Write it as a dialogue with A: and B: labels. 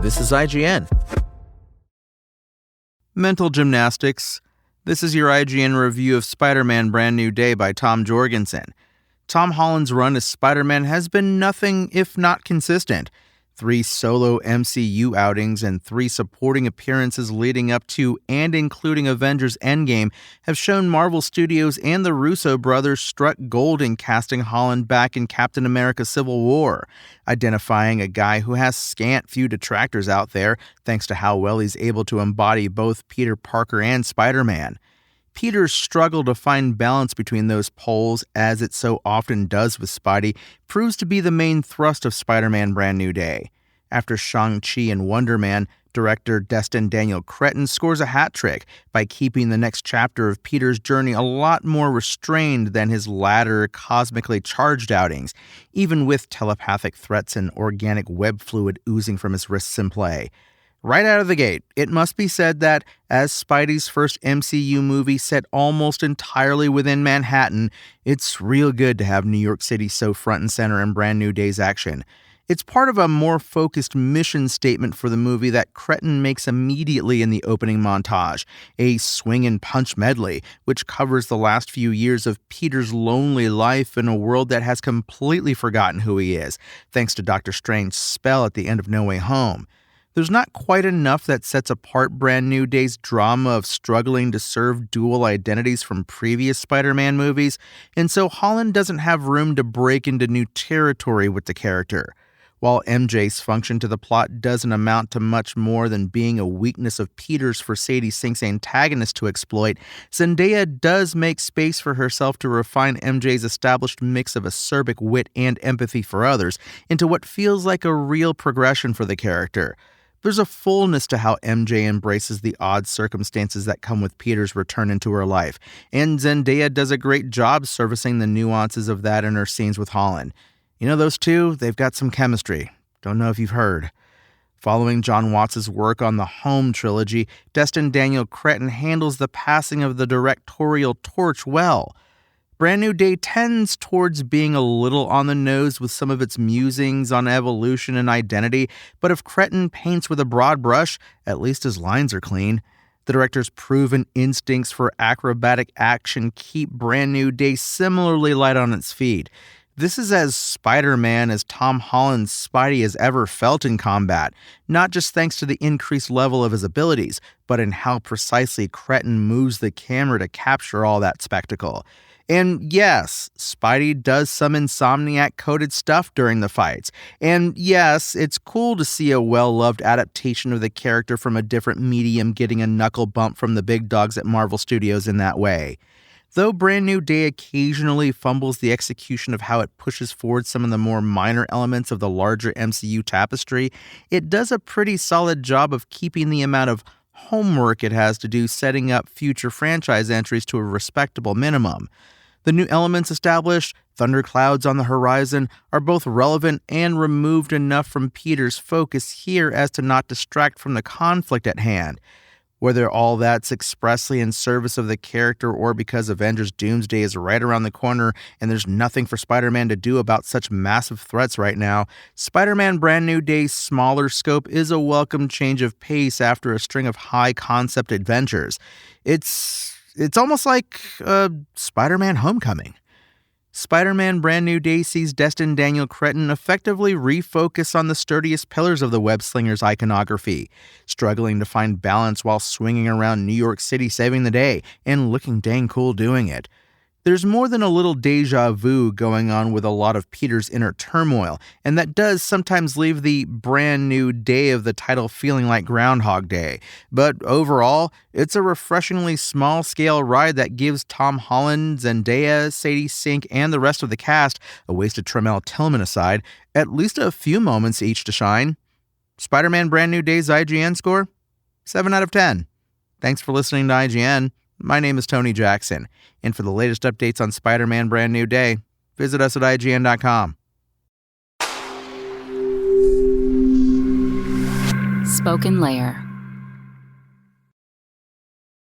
A: This is IGN. Mental gymnastics. This is your IGN review of Spider-Man Brand New Day by Tom Jorgensen. Tom Holland's run as Spider-Man has been nothing if not consistent. 3 solo MCU outings and 3 supporting appearances leading up to and including Avengers Endgame have shown Marvel Studios and the Russo brothers struck gold in casting Holland back in Captain America Civil War, identifying a guy who has scant few detractors out there thanks to how well he's able to embody both Peter Parker and Spider-Man. Peter's struggle to find balance between those poles, as it so often does with Spidey, proves to be the main thrust of Spider-Man Brand New Day. After Shang-Chi and Wonder Man, director Destin Daniel Cretton scores a hat trick by keeping the next chapter of Peter's journey a lot more restrained than his latter cosmically charged outings, even with telepathic threats and organic web fluid oozing from his wrists in play. Right out of the gate, it must be said that, as Spidey's first MCU movie set almost entirely within Manhattan, it's real good to have New York City so front and center in Brand New Day's action. It's part of a more focused mission statement for the movie that Cretton makes immediately in the opening montage, a swing and punch medley, which covers the last few years of Peter's lonely life in a world that has completely forgotten who he is, thanks to Doctor Strange's spell at the end of No Way Home. There's not quite enough that sets apart Brand New Day's drama of struggling to serve dual identities from previous Spider-Man movies, and so Holland doesn't have room to break into new territory with the character. While MJ's function to the plot doesn't amount to much more than being a weakness of Peter's for Sadie Sink's antagonist to exploit, Zendaya does make space for herself to refine MJ's established mix of acerbic wit and empathy for others into what feels like a real progression for the character. There's a fullness to how MJ embraces the odd circumstances that come with Peter's return into her life, and Zendaya does a great job servicing the nuances of that in her scenes with Holland. You know, those two, they've got some chemistry. Don't know if you've heard. Following John Watts' work on the Home trilogy, Destin Daniel Cretton handles the passing of the directorial torch well. Brand New Day tends towards being a little on the nose with some of its musings on evolution and identity, but if Cretton paints with a broad brush, at least his lines are clean. The director's proven instincts for acrobatic action keep Brand New Day similarly light on its feet. This is as Spider-Man as Tom Holland's Spidey has ever felt in combat, not just thanks to the increased level of his abilities, but in how precisely Cretton moves the camera to capture all that spectacle. And yes, Spidey does some Insomniac-coded stuff during the fights. And yes, it's cool to see a well-loved adaptation of the character from a different medium getting a knuckle bump from the big dogs at Marvel Studios in that way. Though Brand New Day occasionally fumbles the execution of how it pushes forward some of the more minor elements of the larger MCU tapestry, it does a pretty solid job of keeping the amount of homework it has to do setting up future franchise entries to a respectable minimum. The new elements established, thunderclouds on the horizon, are both relevant and removed enough from Peter's focus here as to not distract from the conflict at hand. Whether all that's expressly in service of the character or because Avengers Doomsday is right around the corner and there's nothing for Spider-Man to do about such massive threats right now, Spider-Man Brand New Day's smaller scope is a welcome change of pace after a string of high-concept adventures. It's almost like Spider-Man Homecoming. Spider-Man Brand New Day sees Destin Daniel Cretton effectively refocus on the sturdiest pillars of the web-slinger's iconography, struggling to find balance while swinging around New York City saving the day and looking dang cool doing it. There's more than a little deja vu going on with a lot of Peter's inner turmoil, and that does sometimes leave the brand new day of the title feeling like Groundhog Day. But overall, it's a refreshingly small-scale ride that gives Tom Holland, Zendaya, Sadie Sink, and the rest of the cast, a wasted Tremel Tillman aside, at least a few moments each to shine. Spider-Man Brand New Day's IGN score? 7 out of 10. Thanks for listening to IGN. My name is Tony Jackson, and for the latest updates on Spider-Man Brand New Day, visit us at IGN.com.
B: Spoken Layer.